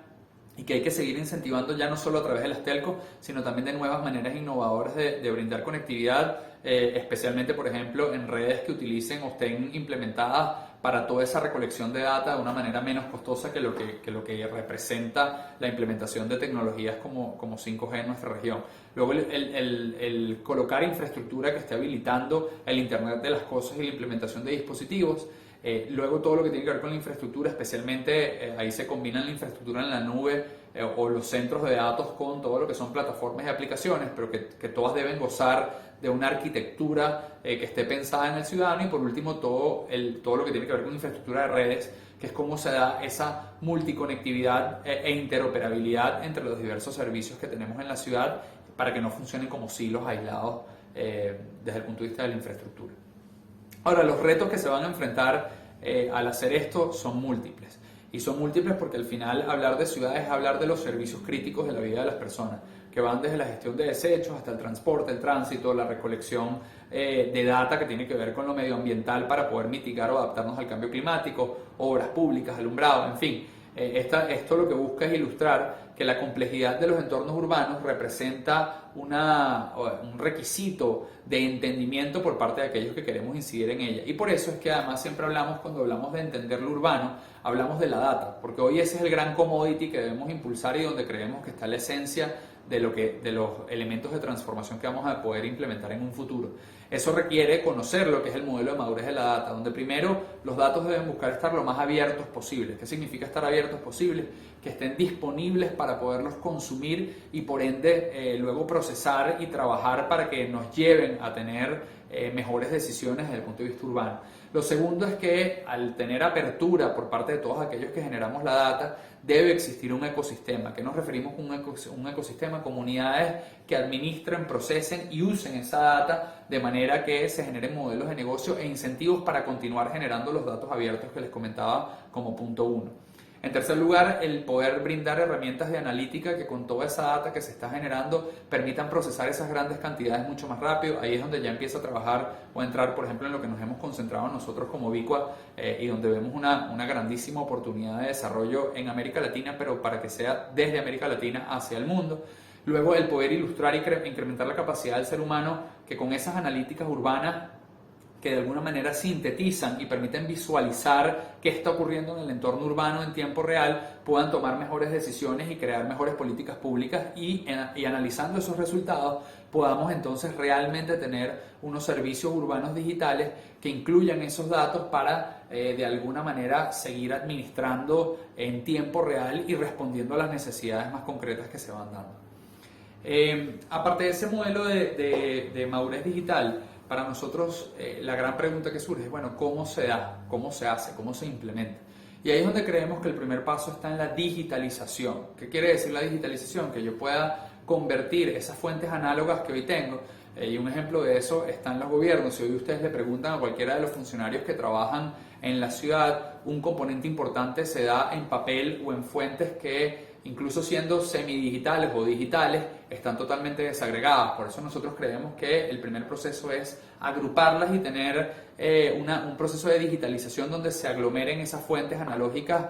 y que hay que seguir incentivando ya no solo a través de las telcos, sino también de nuevas maneras innovadoras de brindar conectividad, especialmente, por ejemplo, en redes que utilicen o estén implementadas para toda esa recolección de data de una manera menos costosa que lo que representa la implementación de tecnologías como 5G en nuestra región. Luego el colocar infraestructura que esté habilitando el Internet de las cosas y la implementación de dispositivos. Luego todo lo que tiene que ver con la infraestructura, especialmente ahí se combina la infraestructura en la nube o los centros de datos con todo lo que son plataformas y aplicaciones, pero que todas deben gozar de una arquitectura que esté pensada en el ciudadano, y por último todo lo que tiene que ver con infraestructura de redes, que es cómo se da esa multiconectividad e interoperabilidad entre los diversos servicios que tenemos en la ciudad para que no funcionen como silos aislados desde el punto de vista de la infraestructura. Ahora, los retos que se van a enfrentar al hacer esto son múltiples. Y son múltiples porque al final hablar de ciudades es hablar de los servicios críticos de la vida de las personas, que van desde la gestión de desechos hasta el transporte, el tránsito, la recolección de data que tiene que ver con lo medioambiental para poder mitigar o adaptarnos al cambio climático, obras públicas, alumbrado, en fin. Esto lo que busca es ilustrar que la complejidad de los entornos urbanos representa un requisito de entendimiento por parte de aquellos que queremos incidir en ella. Y por eso es que además siempre hablamos, cuando hablamos de entender lo urbano, hablamos de la data, porque hoy ese es el gran commodity que debemos impulsar y donde creemos que está la esencia de los elementos de transformación que vamos a poder implementar en un futuro. Eso requiere conocer lo que es el modelo de madurez de la data, donde primero los datos deben buscar estar lo más abiertos posible. ¿Qué significa estar abiertos posibles? Que estén disponibles para poderlos consumir y por ende luego procesar y trabajar para que nos lleven a tener mejores decisiones desde el punto de vista urbano. Lo segundo es que al tener apertura por parte de todos aquellos que generamos la data, debe existir un ecosistema. ¿Qué nos referimos con un ecosistema? Comunidades que administren, procesen y usen esa data de manera que se generen modelos de negocio e incentivos para continuar generando los datos abiertos que les comentaba como punto uno. En tercer lugar, el poder brindar herramientas de analítica que con toda esa data que se está generando permitan procesar esas grandes cantidades mucho más rápido. Ahí es donde ya empieza a trabajar o a entrar, por ejemplo, en lo que nos hemos concentrado nosotros como Vicua y donde vemos una grandísima oportunidad de desarrollo en América Latina, pero para que sea desde América Latina hacia el mundo. Luego, el poder ilustrar y incrementar la capacidad del ser humano que con esas analíticas urbanas que de alguna manera sintetizan y permiten visualizar qué está ocurriendo en el entorno urbano en tiempo real, puedan tomar mejores decisiones y crear mejores políticas públicas y analizando esos resultados podamos entonces realmente tener unos servicios urbanos digitales que incluyan esos datos para de alguna manera seguir administrando en tiempo real y respondiendo a las necesidades más concretas que se van dando. Aparte de ese modelo de madurez digital, para nosotros la gran pregunta que surge es, bueno, ¿cómo se da? ¿Cómo se hace? ¿Cómo se implementa? Y ahí es donde creemos que el primer paso está en la digitalización. ¿Qué quiere decir la digitalización? Que yo pueda convertir esas fuentes análogas que hoy tengo, y un ejemplo de eso está en los gobiernos. Si hoy ustedes le preguntan a cualquiera de los funcionarios que trabajan en la ciudad, un componente importante se da en papel o en fuentes que, incluso siendo semidigitales o digitales, están totalmente desagregadas. Por eso nosotros creemos que el primer proceso es agruparlas y tener un proceso de digitalización donde se aglomeren esas fuentes analógicas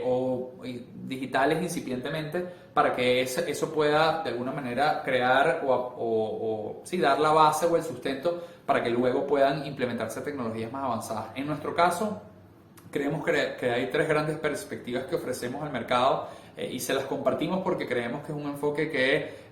o digitales incipientemente para que eso pueda de alguna manera crear sí, dar la base o el sustento para que luego puedan implementarse tecnologías más avanzadas. En nuestro caso, creemos que hay tres grandes perspectivas que ofrecemos al mercado y se las compartimos porque creemos que es un enfoque que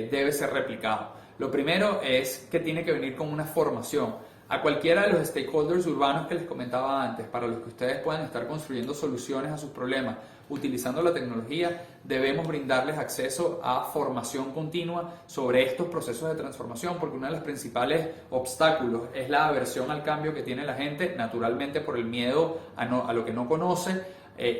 debe ser replicado. Lo primero es que tiene que venir con una formación a cualquiera de los stakeholders urbanos que les comentaba antes, para los que ustedes puedan estar construyendo soluciones a sus problemas utilizando la tecnología. Debemos brindarles acceso a formación continua sobre estos procesos de transformación, porque uno de los principales obstáculos es la aversión al cambio que tiene la gente, naturalmente por el miedo a lo que no conoce,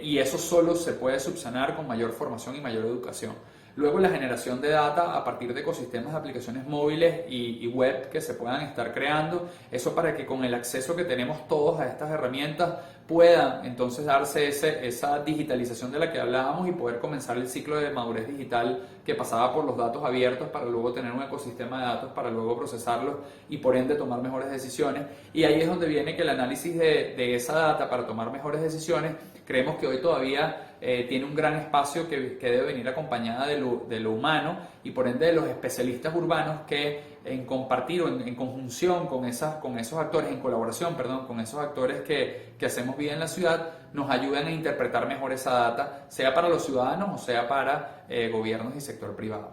y eso solo se puede subsanar con mayor formación y mayor educación. Luego, la generación de data a partir de ecosistemas de aplicaciones móviles y web que se puedan estar creando, eso para que con el acceso que tenemos todos a estas herramientas pueda entonces darse esa digitalización de la que hablábamos y poder comenzar el ciclo de madurez digital que pasaba por los datos abiertos para luego tener un ecosistema de datos para luego procesarlos y por ende tomar mejores decisiones. Y ahí es donde viene que el análisis de esa data para tomar mejores decisiones, creemos que hoy todavía tiene un gran espacio que debe venir acompañada de lo humano y por ende de los especialistas urbanos que en compartir o en conjunción con esos actores, en colaboración, perdón, con esos actores que hacemos vida en la ciudad, nos ayudan a interpretar mejor esa data, sea para los ciudadanos o sea para gobiernos y sector privado.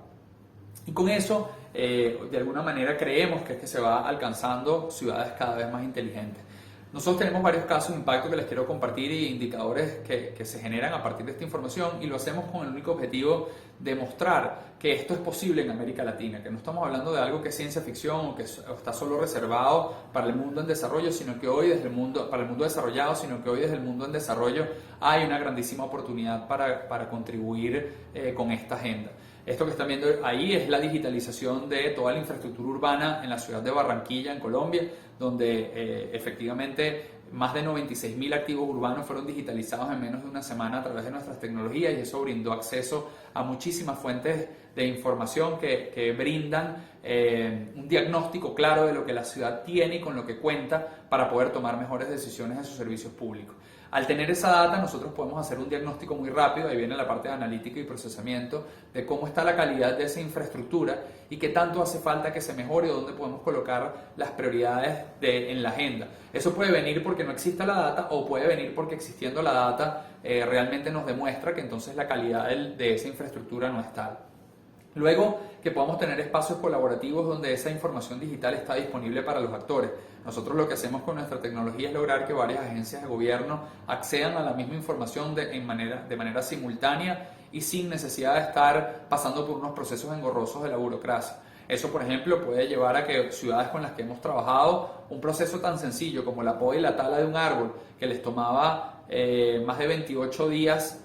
Y con eso, de alguna manera creemos que es que se va alcanzando ciudades cada vez más inteligentes. Nosotros tenemos varios casos de impacto que les quiero compartir y indicadores que se generan a partir de esta información, y lo hacemos con el único objetivo de mostrar que esto es posible en América Latina, que no estamos hablando de algo que es ciencia ficción o que está solo reservado para el mundo en desarrollo, sino que hoy desde el mundo, para el mundo desarrollado, sino que hoy desde el mundo en desarrollo hay una grandísima oportunidad para contribuir con esta agenda. Esto que están viendo ahí es la digitalización de toda la infraestructura urbana en la ciudad de Barranquilla, en Colombia, donde efectivamente más de 96.000 activos urbanos fueron digitalizados en menos de una semana a través de nuestras tecnologías, y eso brindó acceso a muchísimas fuentes de información que brindan un diagnóstico claro de lo que la ciudad tiene y con lo que cuenta para poder tomar mejores decisiones en sus servicios públicos. Al tener esa data, nosotros podemos hacer un diagnóstico muy rápido, ahí viene la parte de analítica y procesamiento, de cómo está la calidad de esa infraestructura y qué tanto hace falta que se mejore o dónde podemos colocar las prioridades en la agenda. Eso puede venir porque no exista la data, o puede venir porque existiendo la data realmente nos demuestra que entonces la calidad de esa infraestructura no es tal. Luego, que podamos tener espacios colaborativos donde esa información digital está disponible para los actores. Nosotros lo que hacemos con nuestra tecnología es lograr que varias agencias de gobierno accedan a la misma información de manera simultánea y sin necesidad de estar pasando por unos procesos engorrosos de la burocracia. Eso, por ejemplo, puede llevar a que ciudades con las que hemos trabajado, un proceso tan sencillo como la poda y la tala de un árbol, que les tomaba más de 28 días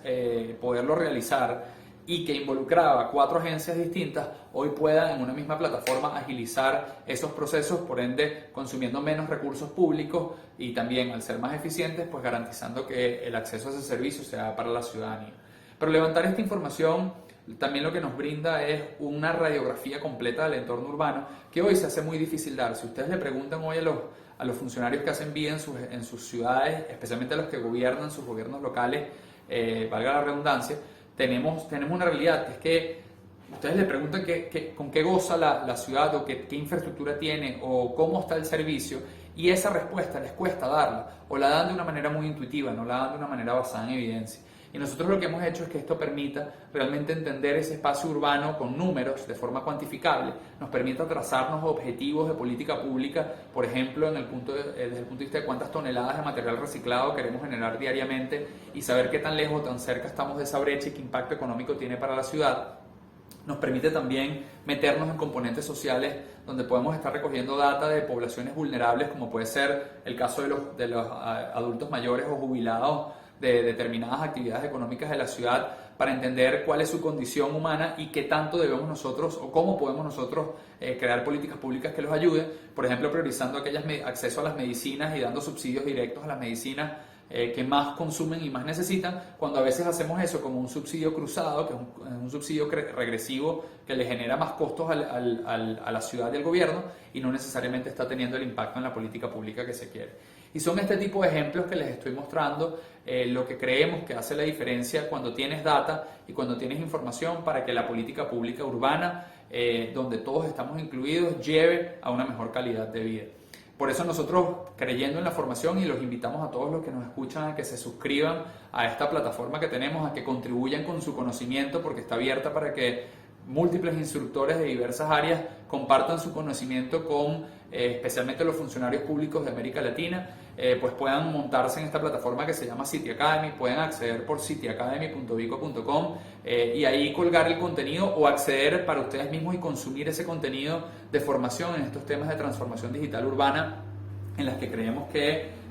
poderlo realizar, y que involucraba 4 agencias distintas, hoy pueda en una misma plataforma agilizar esos procesos, por ende consumiendo menos recursos públicos y también, al ser más eficientes, pues garantizando que el acceso a ese servicio sea para la ciudadanía. Pero levantar esta información también lo que nos brinda es una radiografía completa del entorno urbano, que hoy se hace muy difícil dar. Si ustedes le preguntan hoy a los funcionarios que hacen vida en sus ciudades, especialmente a los que gobiernan sus gobiernos locales, valga la redundancia, tenemos una realidad, que es que ustedes le preguntan con qué goza la ciudad, o qué infraestructura tiene, o cómo está el servicio, y esa respuesta les cuesta darla, o la dan de una manera muy intuitiva, no la dan de una manera basada en evidencia. Y nosotros lo que hemos hecho es que esto permita realmente entender ese espacio urbano con números de forma cuantificable, nos permita trazarnos objetivos de política pública, por ejemplo, desde el punto de vista de cuántas toneladas de material reciclado queremos generar diariamente, y saber qué tan lejos o tan cerca estamos de esa brecha y qué impacto económico tiene para la ciudad. Nos permite también meternos en componentes sociales donde podemos estar recogiendo data de poblaciones vulnerables, como puede ser el caso de los adultos mayores o jubilados de determinadas actividades económicas de la ciudad, para entender cuál es su condición humana y qué tanto debemos nosotros, o cómo podemos nosotros crear políticas públicas que los ayuden, por ejemplo priorizando acceso a las medicinas y dando subsidios directos a las medicinas que más consumen y más necesitan, cuando a veces hacemos eso como un subsidio cruzado, que es un subsidio regresivo que le genera más costos a la ciudad y al gobierno, y no necesariamente está teniendo el impacto en la política pública que se quiere. Y son este tipo de ejemplos que les estoy mostrando lo que creemos que hace la diferencia cuando tienes data y cuando tienes información, para que la política pública urbana, donde todos estamos incluidos, lleve a una mejor calidad de vida. Por eso nosotros, creyendo en la formación, y los invitamos a todos los que nos escuchan a que se suscriban a esta plataforma que tenemos, a que contribuyan con su conocimiento, porque está abierta para que múltiples instructores de diversas áreas compartan su conocimiento con especialmente los funcionarios públicos de América Latina, pues puedan montarse en esta plataforma que se llama City Academy, pueden acceder por cityacademy.bico.com y ahí colgar el contenido, o acceder para ustedes mismos y consumir ese contenido de formación en estos temas de transformación digital urbana, en las que creemos que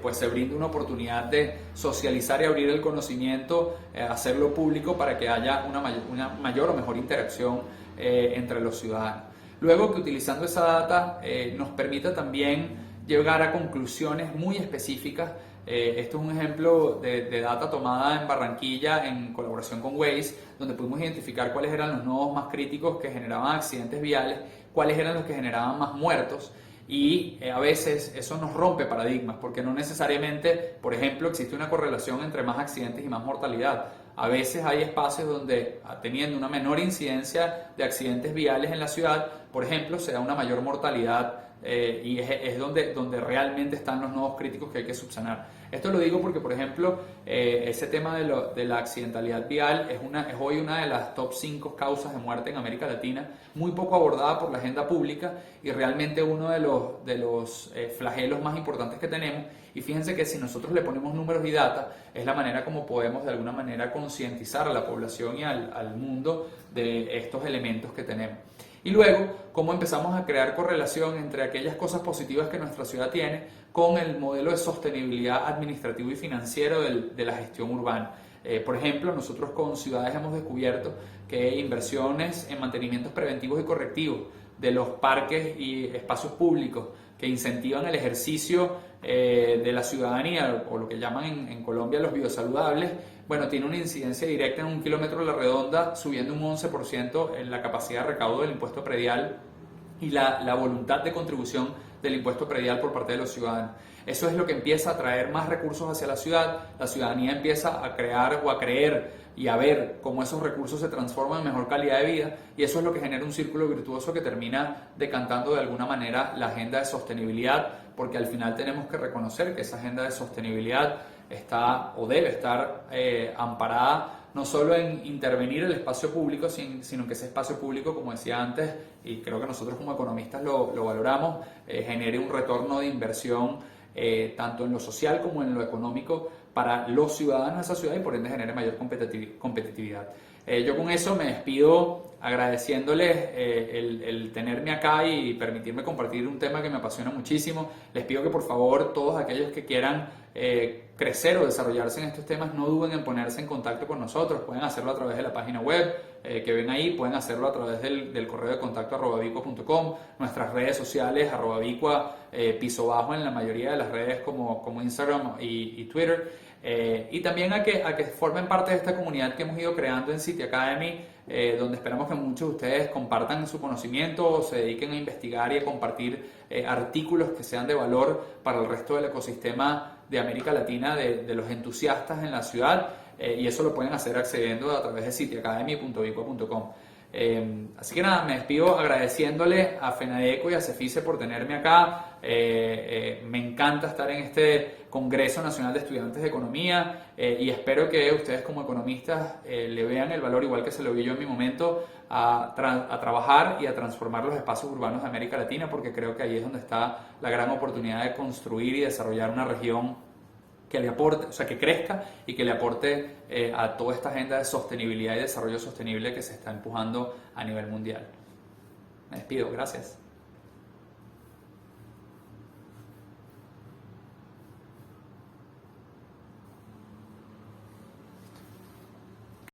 pues se brinda una oportunidad de socializar y abrir el conocimiento, hacerlo público, para que haya una mayor o mejor interacción entre los ciudadanos. Luego, que utilizando esa data nos permita también llegar a conclusiones muy específicas. Esto es un ejemplo de data tomada en Barranquilla en colaboración con Waze, donde pudimos identificar cuáles eran los nodos más críticos que generaban accidentes viales, cuáles eran los que generaban más muertos. Y a veces eso nos rompe paradigmas, porque no necesariamente, por ejemplo, existe una correlación entre más accidentes y más mortalidad. A veces hay espacios donde, teniendo una menor incidencia de accidentes viales en la ciudad, por ejemplo, se da una mayor mortalidad y es donde realmente están los nodos críticos que hay que subsanar. Esto lo digo porque, por ejemplo, ese tema de la accidentalidad vial es hoy una de las top 5 causas de muerte en América Latina, muy poco abordada por la agenda pública y realmente uno de los flagelos más importantes que tenemos. Y fíjense que si nosotros le ponemos números y data, es la manera como podemos de alguna manera concientizar a la población y al mundo de estos elementos que tenemos. Y luego, cómo empezamos a crear correlación entre aquellas cosas positivas que nuestra ciudad tiene con el modelo de sostenibilidad administrativo y financiero de la gestión urbana. Por ejemplo, nosotros con ciudades hemos descubierto que inversiones en mantenimientos preventivos y correctivos de los parques y espacios públicos que incentivan el ejercicio de la ciudadanía, o lo que llaman en Colombia los biosaludables, bueno, tiene una incidencia directa en 1 kilómetro a la redonda, subiendo un 11% en la capacidad de recaudo del impuesto predial y la voluntad de contribución del impuesto predial por parte de los ciudadanos. Eso es lo que empieza a traer más recursos hacia la ciudad, la ciudadanía empieza a crear o a creer y a ver cómo esos recursos se transforman en mejor calidad de vida, y eso es lo que genera un círculo virtuoso que termina decantando de alguna manera la agenda de sostenibilidad, porque al final tenemos que reconocer que esa agenda de sostenibilidad está o debe estar amparada no solo en intervenir el espacio público, sino que ese espacio público, como decía antes, y creo que nosotros como economistas lo valoramos, genere un retorno de inversión tanto en lo social como en lo económico para los ciudadanos de esa ciudad y por ende genere mayor competitividad. Yo con eso me despido agradeciéndoles el tenerme acá y permitirme compartir un tema que me apasiona muchísimo. Les pido que por favor todos aquellos que quieran crecer o desarrollarse en estos temas no duden en ponerse en contacto con nosotros. Pueden hacerlo a través de la página web que ven ahí, pueden hacerlo a través del correo de contacto @vicua.com, nuestras redes sociales @vicua _bajo en la mayoría de las redes como Instagram y Twitter. Y también a que formen parte de esta comunidad que hemos ido creando en City Academy, donde esperamos que muchos de ustedes compartan su conocimiento o se dediquen a investigar y a compartir artículos que sean de valor para el resto del ecosistema de América Latina, de los entusiastas en la ciudad, y eso lo pueden hacer accediendo a través de cityacademy.vicua.com. Así que nada, me despido agradeciéndole a FENADECO y a CEFICE por tenerme acá. Me encanta estar en este Congreso Nacional de Estudiantes de Economía y espero que ustedes como economistas le vean el valor, igual que se lo vi yo en mi momento, a trabajar y a transformar los espacios urbanos de América Latina, porque creo que ahí es donde está la gran oportunidad de construir y desarrollar una región que le aporte, o sea, que crezca y que le aporte a toda esta agenda de sostenibilidad y desarrollo sostenible que se está empujando a nivel mundial. Me despido, gracias.